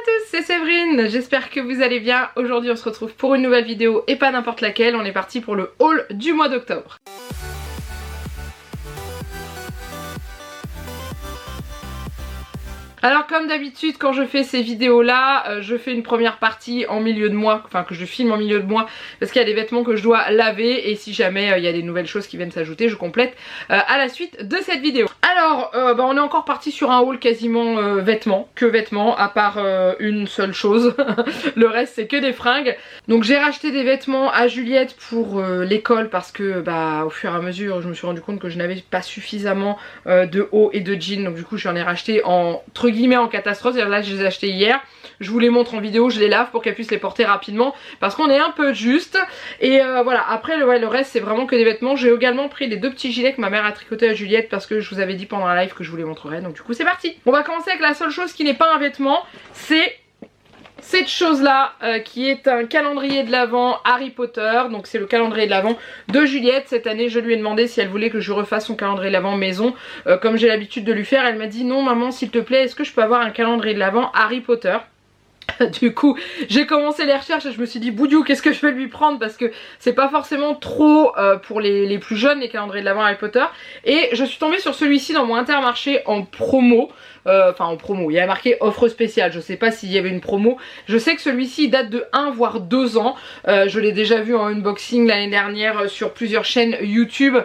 tous, c'est Séverine, j'espère que vous allez bien. Aujourd'hui on se retrouve pour une nouvelle vidéo et pas n'importe laquelle, on est parti pour le haul du mois d'octobre. Alors comme d'habitude quand je fais ces vidéos là, je fais une première partie en milieu de mois, enfin que je filme en milieu de mois parce qu'il y a des vêtements que je dois laver et si jamais il y a des nouvelles choses qui viennent s'ajouter, je complète à la suite de cette vidéo. Alors on est encore parti sur un haul quasiment vêtements, à part une seule chose, le reste c'est que des fringues. Donc j'ai racheté des vêtements à Juliette pour l'école parce que au fur et à mesure je me suis rendu compte que je n'avais pas suffisamment de hauts et de jeans, donc du coup j'en ai racheté entre guillemets en catastrophe, c'est-à-dire là je les ai achetés hier, je vous les montre en vidéo, je les lave pour qu'elles puissent les porter rapidement parce qu'on est un peu juste et voilà. Après le reste c'est vraiment que des vêtements. J'ai également pris les deux petits gilets que ma mère a tricoté à Juliette parce que je vous avais dit pendant la live que je vous les montrerai, donc du coup c'est parti. On va commencer avec la seule chose qui n'est pas un vêtement, c'est cette chose là qui est un calendrier de l'Avent Harry Potter. Donc c'est le calendrier de l'Avent de Juliette. Cette année je lui ai demandé si elle voulait que je refasse son calendrier de l'Avent maison comme j'ai l'habitude de lui faire. Elle m'a dit non maman s'il te plaît, est-ce que je peux avoir un calendrier de l'Avent Harry Potter? Du coup j'ai commencé les recherches et je me suis dit Boudiou, qu'est-ce que je vais lui prendre parce que c'est pas forcément trop pour les plus jeunes les calendriers de l'Avent Harry Potter. Et je suis tombée sur celui-ci dans mon Intermarché en promo. Enfin en promo, il y a marqué offre spéciale, je sais pas s'il y avait une promo. Je sais que celui-ci date de 1 voire 2 ans. Je l'ai déjà vu en unboxing l'année dernière sur plusieurs chaînes YouTube.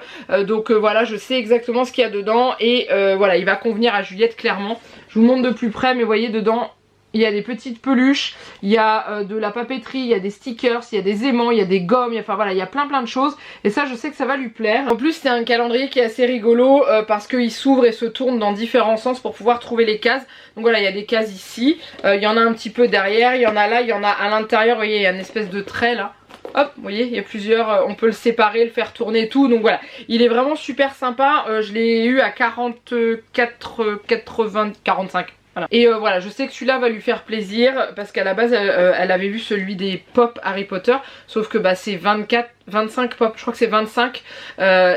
Donc voilà, je sais exactement ce qu'il y a dedans. Et voilà, il va convenir à Juliette clairement. Je vous montre de plus près mais vous voyez dedans il y a des petites peluches, il y a de la papeterie, il y a des stickers, il y a des aimants, il y a des gommes, enfin voilà, il y a plein de choses. Et ça je sais que ça va lui plaire. En plus c'est un calendrier qui est assez rigolo parce qu'il s'ouvre et se tourne dans différents sens pour pouvoir trouver les cases. Donc voilà, il y a des cases ici, il y en a un petit peu derrière, il y en a là, il y en a à l'intérieur, vous voyez il y a une espèce de trait là. Hop, vous voyez, il y a plusieurs, on peut le séparer, le faire tourner et tout, donc voilà. Il est vraiment super sympa, je l'ai eu à 44, 80, 45. Voilà. Et voilà, je sais que celui-là va lui faire plaisir parce qu'à la base elle avait vu celui des pop Harry Potter, sauf que c'est 25 pop, je crois que c'est 25,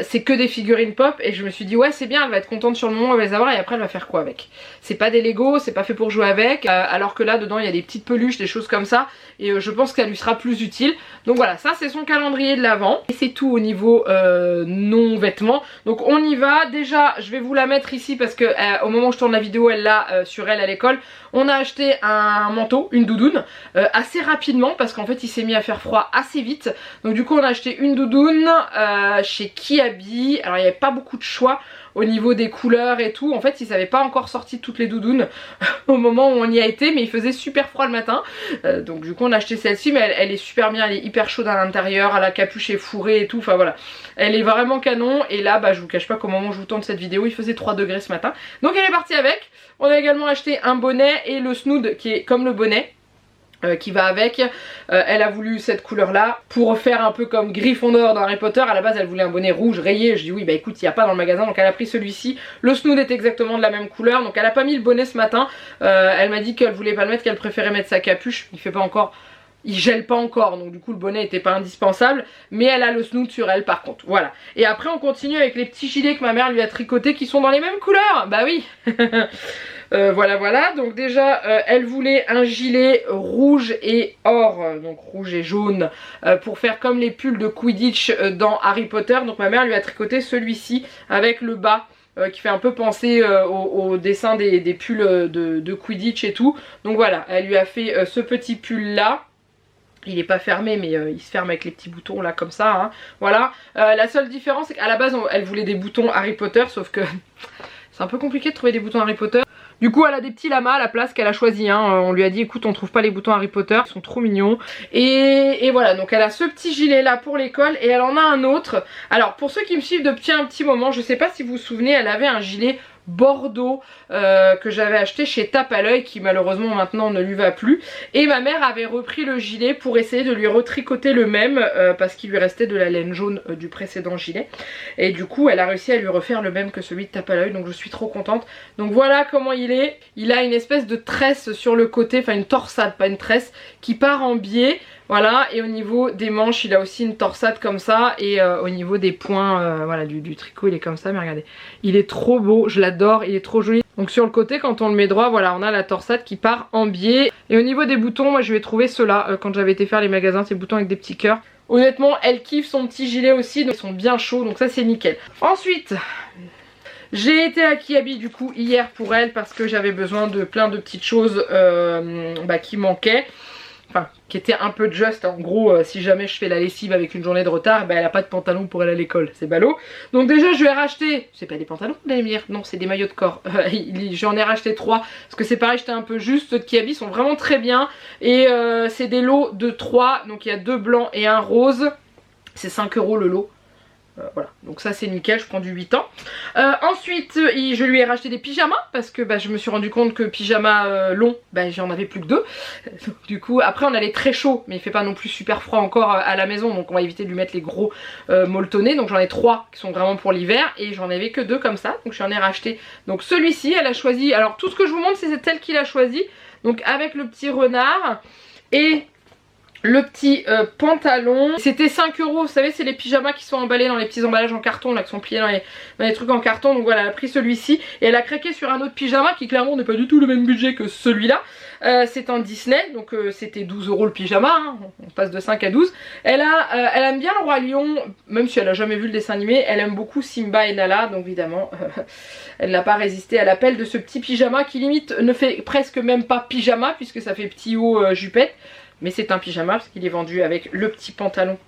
c'est que des figurines pop et je me suis dit ouais c'est bien, elle va être contente sur le moment, elle va les avoir et après elle va faire quoi avec? C'est pas des Lego, c'est pas fait pour jouer avec, alors que là dedans il y a des petites peluches, des choses comme ça et je pense qu'elle lui sera plus utile. Donc voilà, ça c'est son calendrier de l'Avent et c'est tout au niveau non vêtements. Donc on y va, déjà je vais vous la mettre ici parce que au moment où je tourne la vidéo elle l'a sur elle à l'école. On a acheté un manteau, une doudoune assez rapidement parce qu'en fait il s'est mis à faire froid assez vite. Donc du coup on a acheté une doudoune chez Kiabi. Alors il n'y avait pas beaucoup de choix au niveau des couleurs et tout. En fait ils n'avaient pas encore sorti toutes les doudounes au moment où on y a été, mais il faisait super froid le matin. Donc du coup on a acheté celle-ci, mais elle est super bien, elle est hyper chaude à l'intérieur, la capuche est fourrée et tout, enfin voilà. Elle est vraiment canon et là je vous cache pas qu'au moment où je vous tourne cette vidéo il faisait 3 degrés ce matin. Donc elle est partie avec. On a également acheté un bonnet et le snood qui est comme le bonnet. Qui va avec, elle a voulu cette couleur là pour faire un peu comme Gryffondor dans Harry Potter. À la base elle voulait un bonnet rouge rayé, je dis oui écoute il n'y a pas dans le magasin, donc elle a pris celui-ci. Le snood est exactement de la même couleur, donc elle a pas mis le bonnet ce matin, elle m'a dit qu'elle voulait pas le mettre, qu'elle préférait mettre sa capuche, il fait pas encore, il gèle pas encore, donc du coup le bonnet était pas indispensable, mais elle a le snood sur elle par contre, voilà. Et après on continue avec les petits gilets que ma mère lui a tricotés qui sont dans les mêmes couleurs, bah oui. Voilà, donc déjà elle voulait un gilet rouge et or, donc rouge et jaune, pour faire comme les pulls de Quidditch dans Harry Potter. Donc ma mère lui a tricoté celui-ci avec le bas qui fait un peu penser au dessin des pulls de Quidditch et tout. Donc voilà, elle lui a fait ce petit pull là. Il est pas fermé mais il se ferme avec les petits boutons là comme ça hein. Voilà, la seule différence c'est qu'à la base elle voulait des boutons Harry Potter, sauf que c'est un peu compliqué de trouver des boutons Harry Potter. Du coup elle a des petits lamas à la place qu'elle a choisi hein. On lui a dit écoute on trouve pas les boutons Harry Potter, ils sont trop mignons. Et voilà, donc elle a ce petit gilet là pour l'école et elle en a un autre. Alors pour ceux qui me suivent depuis un petit moment, je sais pas si vous vous souvenez, elle avait un gilet bordeaux que j'avais acheté chez Tape à l'œil qui malheureusement maintenant ne lui va plus, et ma mère avait repris le gilet pour essayer de lui retricoter le même parce qu'il lui restait de la laine jaune du précédent gilet, et du coup elle a réussi à lui refaire le même que celui de Tape à l'œil, donc je suis trop contente. Donc voilà comment il est, il a une espèce de tresse sur le côté, enfin une torsade pas une tresse, qui part en biais. Voilà, et au niveau des manches il a aussi une torsade comme ça, et au niveau des points voilà, du tricot il est comme ça, mais regardez, il est trop beau, je l'adore, il est trop joli. Donc sur le côté, quand on le met droit, voilà, on a la torsade qui part en biais. Et au niveau des boutons, moi je vais trouver ceux-là quand j'avais été faire les magasins, ces boutons avec des petits cœurs. Honnêtement, elle kiffe son petit gilet aussi, donc ils sont bien chauds, donc ça c'est nickel. Ensuite, j'ai été à Kiabi du coup hier pour elle parce que j'avais besoin de plein de petites choses qui manquaient. Enfin, qui était un peu juste. En gros, si jamais je fais la lessive avec une journée de retard, elle a pas de pantalon pour aller à l'école, c'est ballot. Donc déjà je lui ai racheté, c'est pas des pantalons vous allez me dire, non c'est des maillots de corps. J'en ai racheté 3 parce que c'est pareil, j'étais un peu juste. Ceux de Kiabi sont vraiment très bien et c'est des lots de 3, donc il y a 2 blancs et 1 rose. C'est 5 € le lot. Voilà, donc ça c'est nickel, je prends du 8 ans. Ensuite, je lui ai racheté des pyjamas parce que je me suis rendu compte que pyjama long, j'en avais plus que 2. Du coup, après on a les très chauds, mais il fait pas non plus super froid encore à la maison, donc on va éviter de lui mettre les gros molletonnés. Donc j'en ai 3 qui sont vraiment pour l'hiver et j'en avais que 2 comme ça, donc j'en ai racheté. Donc celui-ci, elle a choisi, alors tout ce que je vous montre c'est celle qu'il a choisi, donc avec le petit renard et le petit pantalon. C'était 5 €, vous savez c'est les pyjamas qui sont emballés dans les petits emballages en carton là, qui sont pliés dans les trucs en carton. Donc voilà, elle a pris celui-ci et elle a craqué sur un autre pyjama qui clairement n'est pas du tout le même budget que celui-là. C'est un Disney, donc c'était 12 € le pyjama, hein. On passe de 5 à 12. Elle aime bien le Roi Lion, même si elle a jamais vu le dessin animé. Elle aime beaucoup Simba et Nala, donc évidemment elle n'a pas résisté à l'appel de ce petit pyjama qui limite ne fait presque même pas pyjama puisque ça fait petit haut jupette. Mais c'est un pyjama parce qu'il est vendu avec le petit pantalon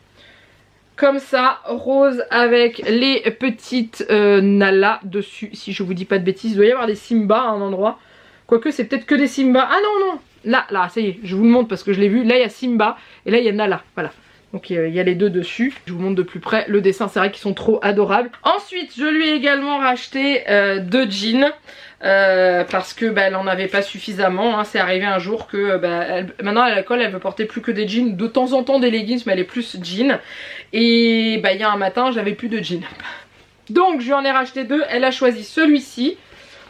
comme ça, rose avec les petites Nala dessus. Si je vous dis pas de bêtises, il doit y avoir des Simba à un endroit. Quoique c'est peut-être que des Simba. Ah non non, là ça y est, je vous le montre parce que je l'ai vu. Là il y a Simba et là il y a Nala, voilà. Donc il y a les deux dessus. Je vous montre de plus près le dessin, c'est vrai qu'ils sont trop adorables. Ensuite je lui ai également racheté 2 jeans. Parce que elle en avait pas suffisamment, hein. C'est arrivé un jour que maintenant à l'école elle veut porter plus que des jeans, de temps en temps des leggings mais elle est plus jeans. Et il y a un matin j'avais plus de jeans. Donc je lui en ai racheté 2, elle a choisi celui-ci.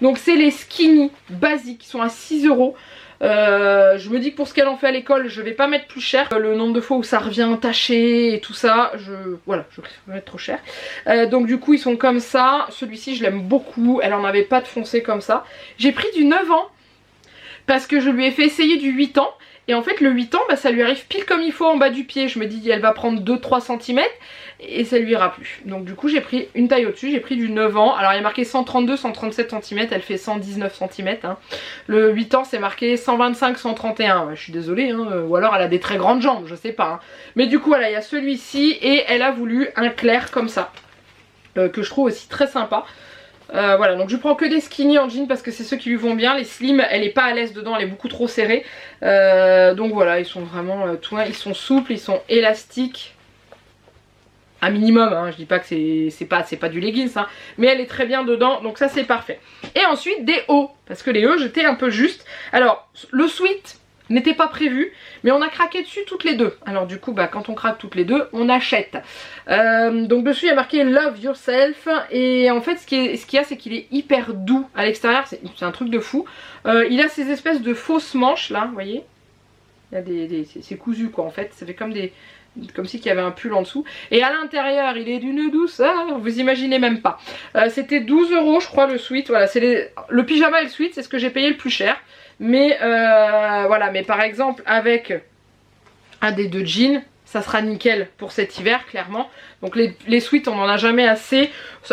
Donc c'est les skinny basiques qui sont à 6 €. Je me dis que pour ce qu'elle en fait à l'école je vais pas mettre plus cher. Le nombre de fois où ça revient taché et tout ça, voilà, je vais mettre trop cher. Donc du coup ils sont comme ça. Celui-ci je l'aime beaucoup, elle en avait pas de foncé comme ça. J'ai pris du 9 ans parce que je lui ai fait essayer du 8 ans. Et en fait le 8 ans ça lui arrive pile comme il faut en bas du pied. Je me dis elle va prendre 2-3 cm et ça lui ira plus. Donc du coup j'ai pris une taille au-dessus, j'ai pris du 9 ans. Alors il y a marqué 132-137 cm, elle fait 119 cm. Hein. Le 8 ans c'est marqué 125-131. Je suis désolée, hein. Ou alors elle a des très grandes jambes, je sais pas. Hein. Mais du coup voilà, il y a celui-ci et elle a voulu un clair comme ça. Que je trouve aussi très sympa. Voilà, donc je prends que des skinny en jean parce que c'est ceux qui lui vont bien. Les slim elle est pas à l'aise dedans, elle est beaucoup trop serrée. Donc voilà, ils sont vraiment ils sont souples, ils sont élastiques. Un minimum, hein. Je dis pas que c'est pas du leggings, hein. Mais elle est très bien dedans, donc ça c'est parfait. Et ensuite des hauts, parce que les hauts j'étais un peu juste. Alors le sweat n'était pas prévu, mais on a craqué dessus toutes les deux. Alors du coup quand on craque toutes les deux on achète. Donc dessus il y a marqué Love Yourself. Et en fait ce qu'il y a c'est qu'il est hyper doux à l'extérieur, c'est un truc de fou. Il a ces espèces de fausses manches là, vous voyez. Il y a c'est cousu quoi en fait, ça fait comme si il y avait un pull en dessous. Et à l'intérieur il est d'une douceur, vous imaginez même pas. C'était 12 € je crois le sweat. Voilà, c'est le pyjama et le sweat c'est ce que j'ai payé le plus cher. Mais voilà, mais par exemple avec un des 2 jeans ça sera nickel pour cet hiver clairement. Donc les sweats on n'en a jamais assez.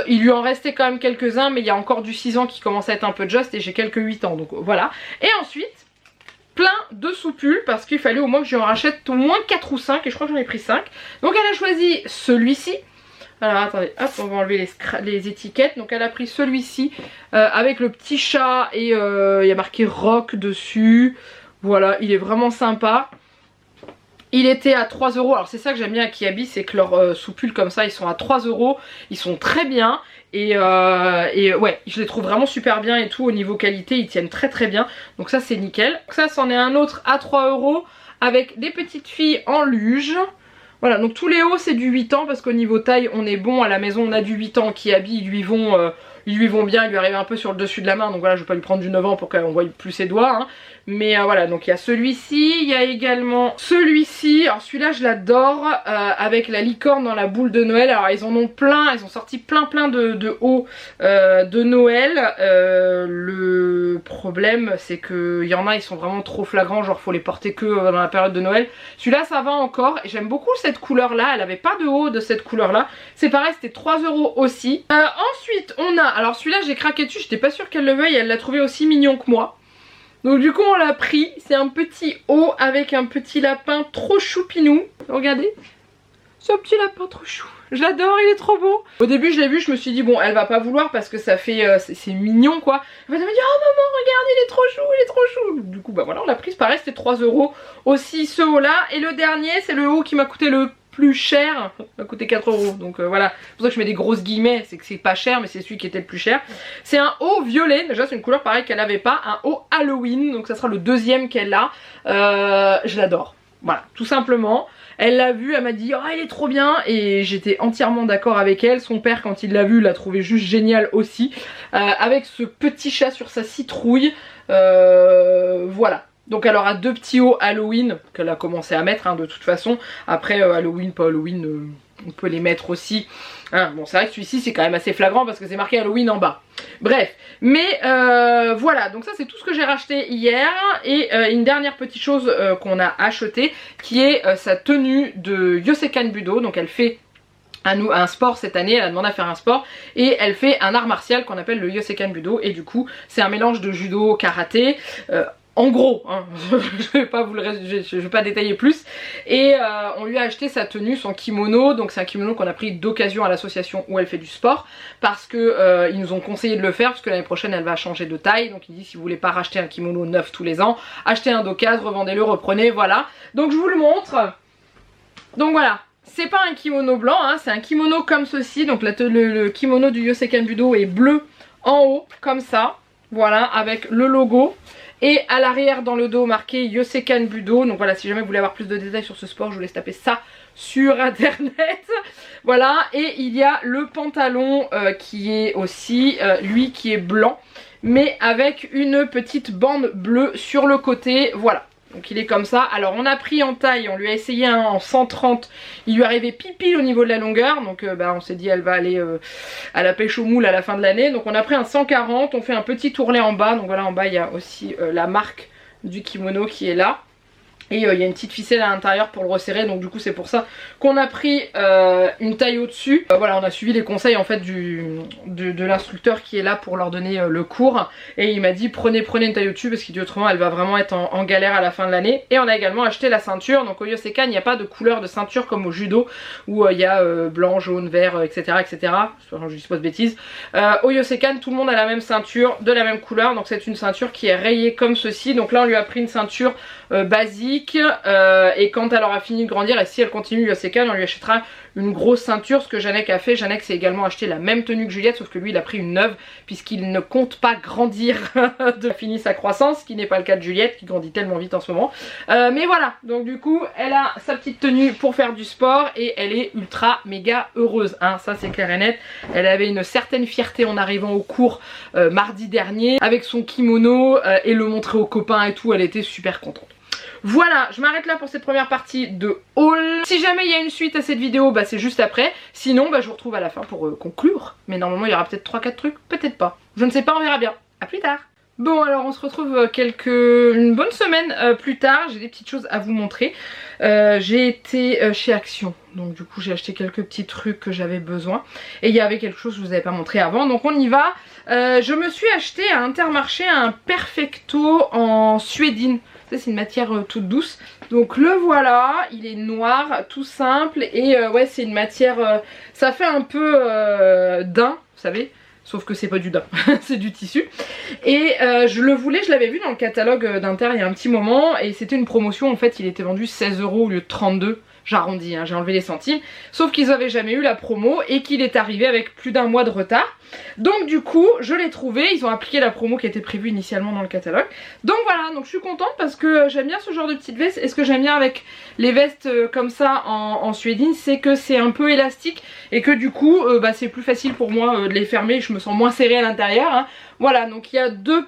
Il lui en restait quand même quelques-uns, mais il y a encore du 6 ans qui commence à être un peu juste et j'ai quelques 8 ans, donc voilà. Et ensuite plein de sous-pulls parce qu'il fallait au moins que j'en rachète au moins 4 ou 5 et je crois que j'en ai pris 5. Donc elle a choisi celui-ci. Alors attendez, hop, on va enlever les étiquettes. Donc elle a pris celui-ci avec le petit chat et il y a marqué rock dessus. Voilà, il est vraiment sympa. Il était à 3 €. Alors c'est ça que j'aime bien à Kiabi, c'est que leurs sous-pulls comme ça ils sont à 3 €. Ils sont très bien. Et ouais, je les trouve vraiment super bien et tout au niveau qualité, ils tiennent très très bien. Donc ça c'est nickel. Donc ça c'en est un autre à 3 € avec des petites filles en luge. Voilà, donc tous les hauts c'est du 8 ans parce qu'au niveau taille on est bon. À la maison on a du 8 ans. Kiabi ils lui vont ils lui vont bien, il lui arrive un peu sur le dessus de la main, donc voilà, je vais pas lui prendre du 9 ans pour qu'on voie plus ses doigts, hein. Mais voilà, donc il y a celui-ci, il y a également celui-ci, alors celui-là je l'adore, avec la licorne dans la boule de Noël. Alors ils en ont plein, ils ont sorti plein de hauts de Noël. Le problème c'est que il y en a, ils sont vraiment trop flagrants, genre faut les porter que dans la période de Noël. Celui-là ça va encore, et j'aime beaucoup cette couleur là, elle avait pas de haut de cette couleur là, c'est pareil, c'était 3 € aussi. Ensuite on a, alors celui-là j'ai craqué dessus, j'étais pas sûre qu'elle le veuille, elle l'a trouvé aussi mignon que moi. Donc du coup on l'a pris, c'est un petit haut avec un petit lapin trop choupinou. Regardez, ce petit lapin trop chou. Je l'adore, il est trop beau. Au début je l'ai vu, je me suis dit bon elle va pas vouloir parce que ça fait, c'est mignon quoi. Elle m'a dit oh maman regarde il est trop chou, il est trop chou. Du coup bah voilà on l'a pris, pareil c'était 3 € aussi ce haut là. Et le dernier c'est le haut qui m'a coûté le plus cher, ça m'a coûté 4 €. Donc voilà, c'est pour ça que je mets des grosses guillemets, c'est que c'est pas cher mais c'est celui qui était le plus cher. C'est un haut violet, déjà c'est une couleur pareille qu'elle avait pas, un haut Halloween, donc ça sera le deuxième qu'elle a. Je l'adore, voilà, tout simplement. Elle l'a vu, elle m'a dit oh il est trop bien, et j'étais entièrement d'accord avec elle. Son père quand il l'a vu l'a trouvé juste génial aussi, avec ce petit chat sur sa citrouille, voilà. Donc elle aura 2 petits hauts Halloween qu'elle a commencé à mettre hein, de toute façon. Après Halloween, pas Halloween, on peut les mettre aussi. Hein, bon c'est vrai que celui-ci c'est quand même assez flagrant parce que c'est marqué Halloween en bas. Bref, mais voilà, donc ça c'est tout ce que j'ai racheté hier. Et une dernière petite chose qu'on a acheté qui est sa tenue de Yosekan Budo. Donc elle fait un sport cette année, elle a demandé à faire un sport et elle fait un art martial qu'on appelle le Yosekan Budo, et du coup c'est un mélange de judo, karaté, en gros, hein, je vais pas je vais pas détailler plus. Et on lui a acheté sa tenue, son kimono. Donc c'est un kimono qu'on a pris d'occasion à l'association où elle fait du sport, parce que ils nous ont conseillé de le faire parce que l'année prochaine elle va changer de taille. Donc il dit si vous voulez pas racheter un kimono neuf tous les ans, achetez un d'occasion, revendez-le, reprenez, voilà. Donc je vous le montre. Donc voilà. C'est pas un kimono blanc, hein, c'est un kimono comme ceci. Donc le kimono du Yosekan Budo est bleu en haut, comme ça. Voilà, avec le logo. Et à l'arrière dans le dos marqué Yosekan Budo. Donc voilà, si jamais vous voulez avoir plus de détails sur ce sport, je vous laisse taper ça sur internet. Voilà, et il y a le pantalon qui est aussi, lui qui est blanc, mais avec une petite bande bleue sur le côté, voilà. Donc il est comme ça. Alors on a pris en taille, on lui a essayé un en 130, il lui arrivait pile au niveau de la longueur. Donc on s'est dit elle va aller à la pêche au moule à la fin de l'année. Donc on a pris un 140, on fait un petit tourlet en bas. Donc voilà, en bas il y a aussi la marque du kimono qui est là. Et il y a une petite ficelle à l'intérieur pour le resserrer, donc du coup c'est pour ça qu'on a pris une taille au-dessus. Voilà, on a suivi les conseils en fait de l'instructeur qui est là pour leur donner le cours. Et il m'a dit prenez une taille au-dessus parce qu'il dit autrement elle va vraiment être en galère à la fin de l'année. Et on a également acheté la ceinture. Donc au Yosekan il n'y a pas de couleur de ceinture comme au judo où il y a blanc, jaune, vert, etc. Je dis pas de bêtises. Au Yosekan tout le monde a la même ceinture de la même couleur. Donc c'est une ceinture qui est rayée comme ceci. Donc là on lui a pris une ceinture basique. Et quand elle aura fini de grandir, et si elle continue Yosekan, on lui achètera une grosse ceinture. Ce que Janek a fait, Janek s'est également acheté la même tenue que Juliette, sauf que lui il a pris une neuve puisqu'il ne compte pas grandir de finir sa croissance, ce qui n'est pas le cas de Juliette qui grandit tellement vite en ce moment. Mais voilà, donc du coup elle a sa petite tenue pour faire du sport et elle est ultra méga heureuse, hein, ça c'est clair et net. Elle avait une certaine fierté en arrivant au cours mardi dernier avec son kimono et le montrer aux copains et tout, elle était super contente. Voilà, je m'arrête là pour cette première partie de haul. Si jamais il y a une suite à cette vidéo, bah c'est juste après. Sinon, bah je vous retrouve à la fin pour conclure. Mais normalement, il y aura peut-être 3-4 trucs, peut-être pas. Je ne sais pas, on verra bien. A plus tard. Bon, alors on se retrouve une bonne semaine plus tard. J'ai des petites choses à vous montrer. J'ai été chez Action. Donc du coup, j'ai acheté quelques petits trucs que j'avais besoin. Et il y avait quelque chose que je vous avais pas montré avant. Donc on y va. Je me suis acheté à Intermarché un Perfecto en suédine. C'est une matière toute douce. Donc le voilà, il est noir, tout simple. Et ouais, c'est une matière, ça fait un peu daim, vous savez. Sauf que c'est pas du daim, c'est du tissu. Et je le voulais, je l'avais vu dans le catalogue d'Inter il y a un petit moment. Et c'était une promotion, en fait il était vendu 16 € au lieu de 32. J'arrondis, hein, j'ai enlevé les centimes. Sauf qu'ils avaient jamais eu la promo et qu'il est arrivé avec plus d'un mois de retard. Donc du coup je l'ai trouvé, ils ont appliqué la promo qui était prévue initialement dans le catalogue. Donc voilà, donc je suis contente parce que j'aime bien ce genre de petite veste. Et ce que j'aime bien avec les vestes comme ça en suédine, c'est que c'est un peu élastique et que du coup c'est plus facile pour moi de les fermer, je me sens moins serrée à l'intérieur hein. Voilà, donc il y a deux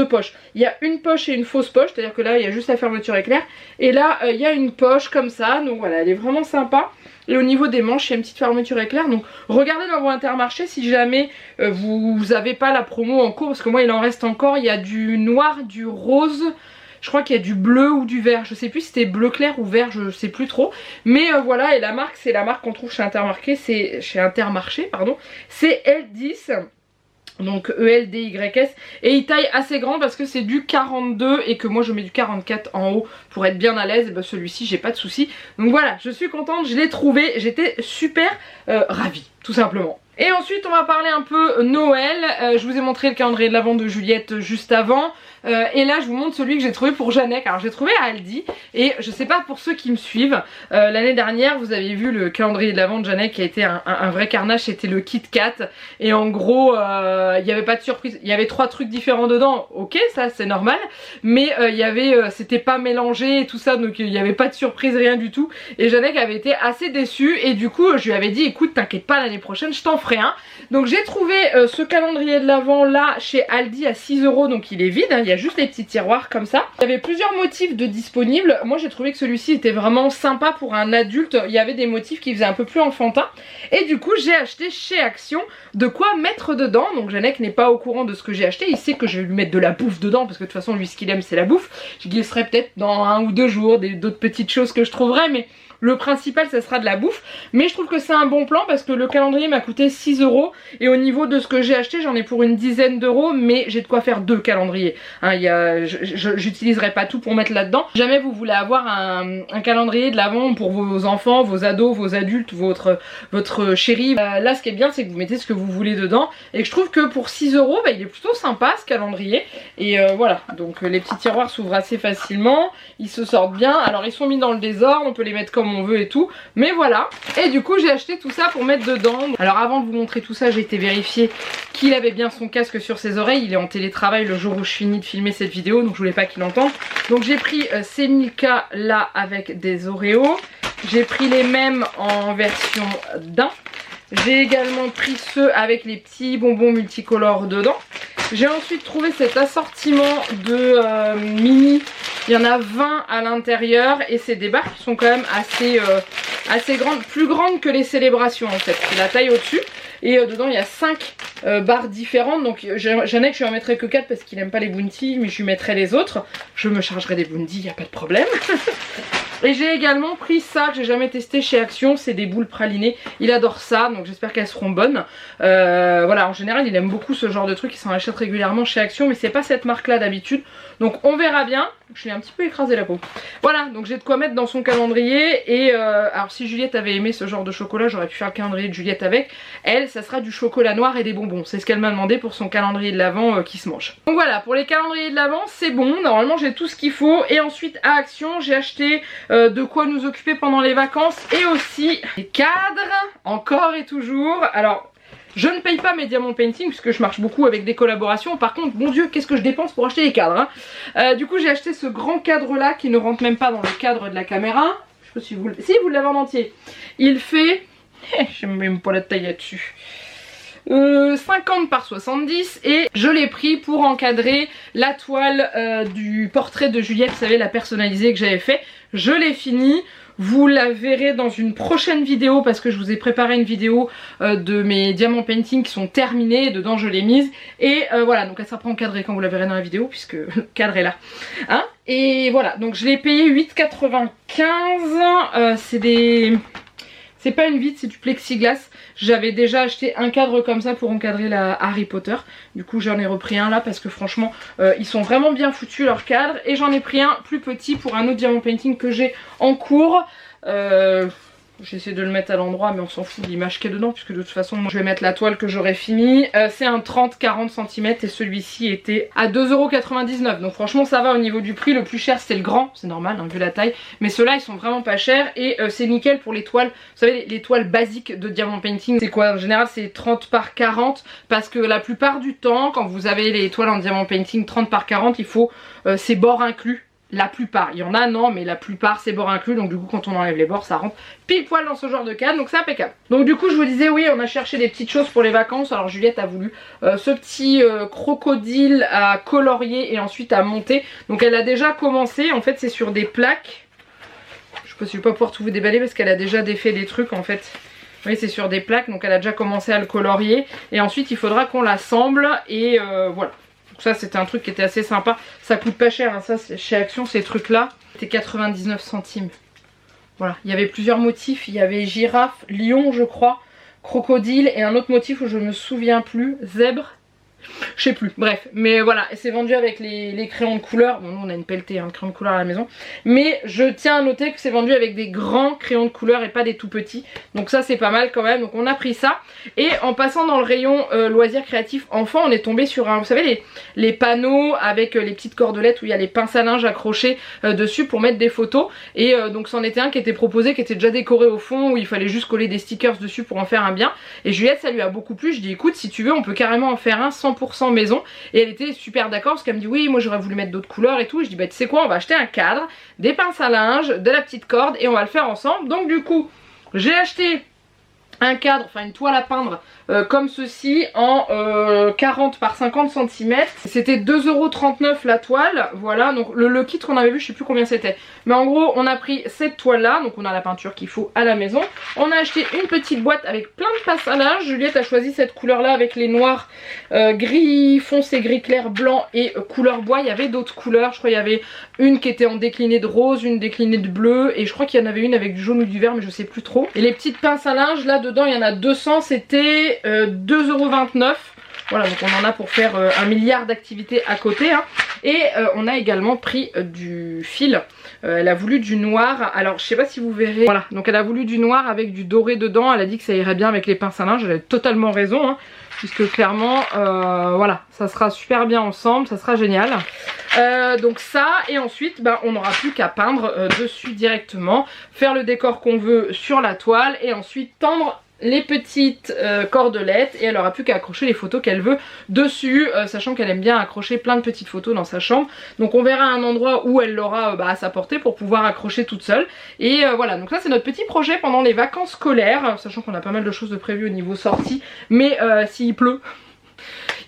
poches. Il y a une poche et une fausse poche, c'est à dire que là il y a juste la fermeture éclair. Et là il y a une poche comme ça, donc voilà, elle est vraiment sympa. Et au niveau des manches, il y a une petite fermeture éclair. Donc regardez dans vos Intermarché si jamais vous n'avez pas la promo en cours. Parce que moi il en reste encore. Il y a du noir, du rose. Je crois qu'il y a du bleu ou du vert. Je sais plus si c'était bleu clair ou vert, je sais plus trop. Mais voilà, et la marque, c'est la marque qu'on trouve chez Intermarché. C'est chez Intermarché, pardon. C'est L10. Donc ELDYS, et il taille assez grand parce que c'est du 42 et que moi je mets du 44 en haut pour être bien à l'aise. Et ben celui-ci j'ai pas de souci. Donc voilà, je suis contente, je l'ai trouvé, j'étais super ravie tout simplement. Et ensuite on va parler un peu Noël. Je vous ai montré le calendrier de l'Avent de Juliette juste avant. Et là je vous montre celui que j'ai trouvé pour Janek. Alors j'ai trouvé à Aldi. Et je sais pas pour ceux qui me suivent, l'année dernière vous avez vu le calendrier de l'Avent de Janek qui a été un vrai carnage. C'était le Kit Kat. Et en gros il n'y avait pas de surprise. Il y avait 3 trucs différents dedans. Ok, ça c'est normal. Mais c'était pas mélangé et tout ça. Donc il n'y avait pas de surprise, rien du tout. Et Janek avait été assez déçue. Et du coup je lui avais dit écoute t'inquiète pas, l'année prochaine je t'en ferai un. Donc j'ai trouvé ce calendrier de l'Avent là chez Aldi à 6 €. Donc il est vide hein. Il y a juste les petits tiroirs comme ça. Il y avait plusieurs motifs de disponibles. Moi j'ai trouvé que celui-ci était vraiment sympa pour un adulte. Il y avait des motifs qui faisaient un peu plus enfantin. Et du coup j'ai acheté chez Action de quoi mettre dedans. Donc Janek n'est pas au courant de ce que j'ai acheté. Il sait que je vais lui mettre de la bouffe dedans parce que de toute façon lui ce qu'il aime c'est la bouffe. Je glisserai peut-être dans 1 ou 2 jours d'autres petites choses que je trouverai, mais le principal ça sera de la bouffe. Mais je trouve que c'est un bon plan parce que le calendrier m'a coûté 6 € et au niveau de ce que j'ai acheté j'en ai pour une dizaine d'euros. Mais j'ai de quoi faire 2 calendriers hein, j'utiliserai pas tout pour mettre là dedans. Si jamais vous voulez avoir un calendrier de l'Avent pour vos enfants, vos ados, vos adultes, votre chérie, là ce qui est bien c'est que vous mettez ce que vous voulez dedans. Et je trouve que pour 6 € il est plutôt sympa ce calendrier. Et voilà, donc les petits tiroirs s'ouvrent assez facilement, ils se sortent bien. Alors ils sont mis dans le désordre, on peut les mettre comme on veut et tout, mais voilà. Et du coup j'ai acheté tout ça pour mettre dedans. Alors avant de vous montrer tout ça, j'ai été vérifier qu'il avait bien son casque sur ses oreilles. Il est en télétravail le jour où je finis de filmer cette vidéo, donc je voulais pas qu'il entende. Donc j'ai pris ces Milka là avec des Oreos. J'ai pris les mêmes en version daim. J'ai également pris ceux avec les petits bonbons multicolores dedans. J'ai ensuite trouvé cet assortiment de mini. Il y en a 20 à l'intérieur et c'est des barres qui sont quand même assez grandes, plus grandes que les célébrations en fait. C'est la taille au-dessus. Et dedans il y a 5 barres différentes. Donc Janek je lui en mettrai que 4 parce qu'il n'aime pas les bounty, mais je lui mettrai les autres. Je me chargerai des bounty, il n'y a pas de problème. Et j'ai également pris ça que j'ai jamais testé chez Action, c'est des boules pralinées. Il adore ça, donc j'espère qu'elles seront bonnes. Voilà, en général il aime beaucoup ce genre de trucs, il s'en achète régulièrement chez Action, mais c'est pas cette marque là d'habitude. Donc on verra bien. Je lui ai un petit peu écrasé la peau. Voilà, donc j'ai de quoi mettre dans son calendrier. Et alors si Juliette avait aimé ce genre de chocolat, j'aurais pu faire le calendrier de Juliette avec. Elle, ça sera du chocolat noir et des bonbons. C'est ce qu'elle m'a demandé pour son calendrier de l'Avent qui se mange. Donc voilà, pour les calendriers de l'Avent, c'est bon. Normalement j'ai tout ce qu'il faut. Et ensuite à Action, j'ai acheté de quoi nous occuper pendant les vacances. Et aussi des cadres, encore et toujours. Alors... je ne paye pas mes Diamond Painting puisque je marche beaucoup avec des collaborations. Par contre, mon dieu, qu'est-ce que je dépense pour acheter des cadres hein. Du coup, j'ai acheté ce grand cadre là qui ne rentre même pas dans le cadre de la caméra. Je sais pas si vous l'avez en entier. Il fait... j'aime même pas la taille là-dessus. 50 par 70 et je l'ai pris pour encadrer la toile du portrait de Juliette, vous savez, la personnalisée que j'avais fait. Je l'ai fini. Vous la verrez dans une prochaine vidéo parce que je vous ai préparé une vidéo de mes diamants painting qui sont terminés. Dedans je l'ai mise et voilà, donc elle sera pas encadrée quand vous la verrez dans la vidéo puisque le cadre est là hein. Et voilà, donc je l'ai payé 8,95. C'est pas une vitre, c'est du plexiglas. J'avais déjà acheté un cadre comme ça pour encadrer la Harry Potter. Du coup j'en ai repris un là parce que franchement ils sont vraiment bien foutus leurs cadres. Et j'en ai pris un plus petit pour un autre diamant painting que j'ai en cours. J'essaie de le mettre à l'endroit mais on s'en fout de l'image qui est dedans puisque de toute façon moi, je vais mettre la toile que j'aurais fini. C'est un 30-40 cm et celui-ci était à 2,99 €. Donc franchement ça va au niveau du prix. Le plus cher c'était le grand, c'est normal hein, vu la taille. Mais ceux-là ils sont vraiment pas chers et c'est nickel pour les toiles. Vous savez les toiles basiques de diamant painting c'est quoi? En général c'est 30 par 40 parce que la plupart du temps quand vous avez les toiles en diamant painting 30 par 40 il faut ces bords inclus. La plupart, il y en a non mais la plupart c'est bords inclus donc du coup quand on enlève les bords ça rentre pile poil dans ce genre de cadre donc c'est impeccable. Donc du coup je vous disais oui on a cherché des petites choses pour les vacances. Alors Juliette a voulu ce petit crocodile à colorier et ensuite à monter. Donc elle a déjà commencé, en fait c'est sur des plaques. Je vais pas pouvoir tout vous déballer parce qu'elle a déjà défait des trucs en fait. Oui c'est sur des plaques donc elle a déjà commencé à le colorier et ensuite il faudra qu'on l'assemble et voilà. Donc ça c'était un truc qui était assez sympa, ça coûte pas cher hein. Ça chez Action ces trucs là c'était 99 centimes. Voilà, il y avait plusieurs motifs, il y avait girafe, lion je crois, crocodile et un autre motif où je me souviens plus, zèbre. Je sais plus, bref, mais voilà, c'est vendu avec les crayons de couleur. Bon, nous on a une pelletée hein, de crayons de couleur à la maison, mais je tiens à noter que c'est vendu avec des grands crayons de couleur et pas des tout petits. Donc ça c'est pas mal quand même, donc on a pris ça. Et en passant dans le rayon loisirs créatifs enfants, on est tombé sur un, vous savez les panneaux avec les petites cordelettes où il y a les pinces à linge accrochées dessus pour mettre des photos. Et donc c'en était un qui était proposé, qui était déjà décoré au fond, où il fallait juste coller des stickers dessus pour en faire un bien. Et Juliette ça lui a beaucoup plu, je dis écoute si tu veux on peut carrément en faire un 100% maison. Et elle était super d'accord parce qu'elle me dit oui moi j'aurais voulu mettre d'autres couleurs et tout. Et je dis bah tu sais quoi on va acheter un cadre, des pinces à linge, de la petite corde et on va le faire ensemble. Donc du coup j'ai acheté un cadre, enfin une toile à peindre comme ceci en 40 par 50 cm. C'était 2,39 € la toile. Voilà donc le kit qu'on avait vu je sais plus combien c'était. Mais en gros on a pris cette toile là. Donc on a la peinture qu'il faut à la maison. On a acheté une petite boîte avec plein de pinces à linge. Juliette a choisi cette couleur là avec les noirs gris foncé, gris clair, blanc et couleur bois. Il y avait d'autres couleurs. Je crois il y avait une qui était en décliné de rose, une déclinée de bleu. Et je crois qu'il y en avait une avec du jaune ou du vert mais je sais plus trop. Et les petites pinces à linge là dedans il y en a 200. C'était 2,29 €. Voilà donc on en a pour faire un milliard d'activités à côté hein. Et on a également pris du fil. Elle a voulu du noir. Alors je sais pas si vous verrez. Voilà donc elle a voulu du noir avec du doré dedans. Elle a dit que ça irait bien avec les pinces à linge. Elle a totalement raison hein, puisque clairement voilà ça sera super bien ensemble. Ça sera génial. Donc ça et ensuite bah, on n'aura plus qu'à peindre dessus directement. Faire le décor qu'on veut sur la toile et ensuite tendre les petites cordelettes et elle aura plus qu'à accrocher les photos qu'elle veut dessus, sachant qu'elle aime bien accrocher plein de petites photos dans sa chambre. Donc on verra un endroit où elle l'aura à sa portée pour pouvoir accrocher toute seule. Et voilà donc ça c'est notre petit projet pendant les vacances scolaires, sachant qu'on a pas mal de choses de prévues au niveau sortie. Mais s'il pleut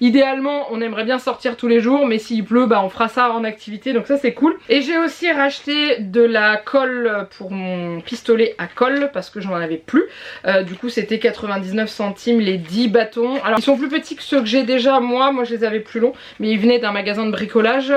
idéalement on aimerait bien sortir tous les jours mais s'il pleut bah on fera ça en activité donc ça c'est cool. Et j'ai aussi racheté de la colle pour mon pistolet à colle parce que j'en avais plus. Du coup c'était 99 centimes les 10 bâtons. Alors ils sont plus petits que ceux que j'ai déjà moi je les avais plus longs mais ils venaient d'un magasin de bricolage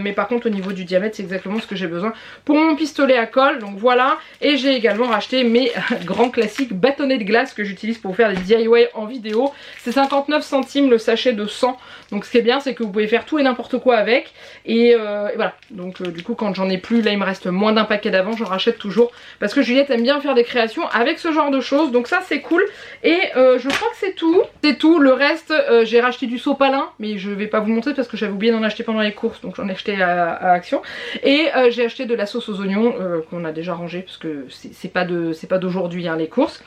mais par contre au niveau du diamètre c'est exactement ce que j'ai besoin pour mon pistolet à colle. Donc voilà. Et j'ai également racheté mes grands classiques bâtonnets de glace que j'utilise pour faire des DIY en vidéo. C'est 59 centimes le sachet de 100. Donc ce qui est bien c'est que vous pouvez faire tout et n'importe quoi avec. Et voilà. Donc du coup quand j'en ai plus, là il me reste moins d'un paquet d'avant, j'en rachète toujours. Parce que Juliette aime bien faire des créations avec ce genre de choses. Donc ça c'est cool. Et je crois que c'est tout. C'est tout. Le reste j'ai racheté du sopalin. Mais je vais pas vous montrer parce que j'avais oublié d'en acheter pendant les courses. Donc j'en ai acheté à Action. Et j'ai acheté de la sauce aux oignons qu'on a déjà rangée. Parce que c'est pas d'aujourd'hui hein, les courses.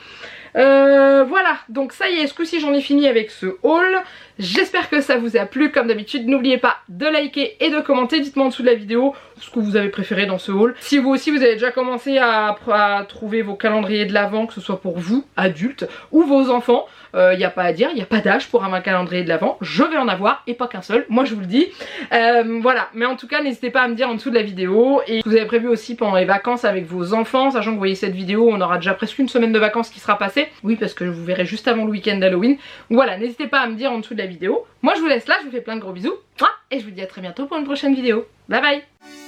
Voilà, donc ça y est, ce coup-ci j'en ai fini avec ce haul. J'espère que ça vous a plu. Comme d'habitude, n'oubliez pas de liker et de commenter. Dites-moi en dessous de la vidéo ce que vous avez préféré dans ce haul. Si vous aussi vous avez déjà commencé à trouver vos calendriers de l'Avent, que ce soit pour vous, adultes, ou vos enfants, il n'y a pas à dire, il n'y a pas d'âge pour un calendrier de l'Avent. Je vais en avoir et pas qu'un seul, moi je vous le dis. Voilà, mais en tout cas n'hésitez pas à me dire en dessous de la vidéo. Et vous avez prévu aussi pendant les vacances avec vos enfants, sachant que vous voyez cette vidéo, on aura déjà presque une semaine de vacances qui sera passée. Oui, parce que je vous verrai juste avant le week-end d'Halloween. Voilà, n'hésitez pas à me dire en dessous de la vidéo. Moi je vous laisse là, je vous fais plein de gros bisous. Et je vous dis à très bientôt pour une prochaine vidéo. Bye bye.